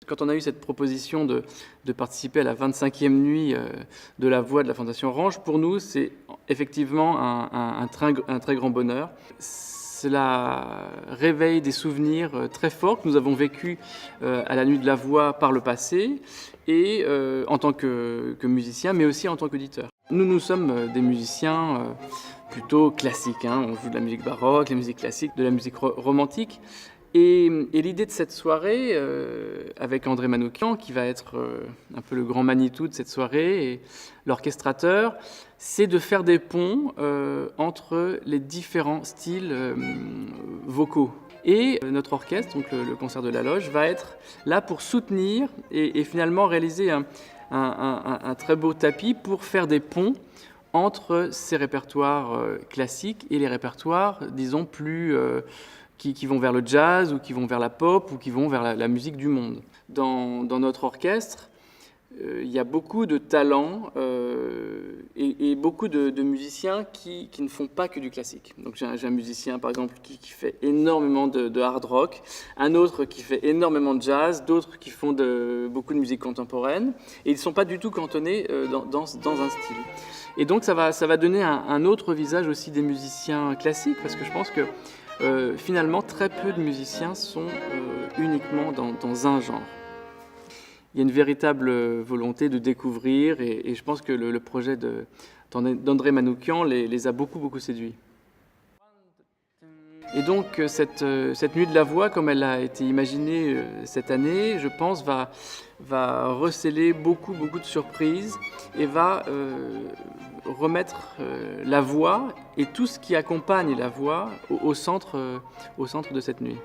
Quand on a eu cette proposition de participer à la 25e nuit de la voix de la Fondation Orange, pour nous, c'est effectivement un très grand bonheur. Cela réveille des souvenirs très forts que nous avons vécus à la Nuit de la Voix par le passé, et en tant que musicien, mais aussi en tant qu'auditeur. Nous sommes des musiciens plutôt classiques, hein. On joue de la musique baroque, de la musique classique, de la musique romantique. Et l'idée de cette soirée, avec André Manoukian, qui va être un peu le grand Manitou de cette soirée, et l'orchestrateur, c'est de faire des ponts entre les différents styles vocaux. Et notre orchestre, donc le concert de la Loge, va être là pour soutenir et finalement réaliser un très beau tapis pour faire des ponts entre ces répertoires classiques et les répertoires, disons, plus qui vont vers le jazz, ou qui vont vers la pop, ou qui vont vers la musique du monde. Dans notre orchestre, il y a beaucoup de talents et beaucoup de musiciens qui ne font pas que du classique. Donc j'ai un musicien, par exemple, qui fait énormément de hard rock, un autre qui fait énormément de jazz, d'autres qui font beaucoup de musique contemporaine, et ils ne sont pas du tout cantonnés dans un style. Et donc ça va donner un autre visage aussi des musiciens classiques, parce que je pense que finalement, très peu de musiciens sont uniquement dans un genre. Il y a une véritable volonté de découvrir, et je pense que le projet d'André Manoukian les a beaucoup séduits. Et donc cette Nuit de la Voix, comme elle a été imaginée cette année, je pense va recéler beaucoup de surprises, et va remettre la voix et tout ce qui accompagne la voix au centre de cette nuit.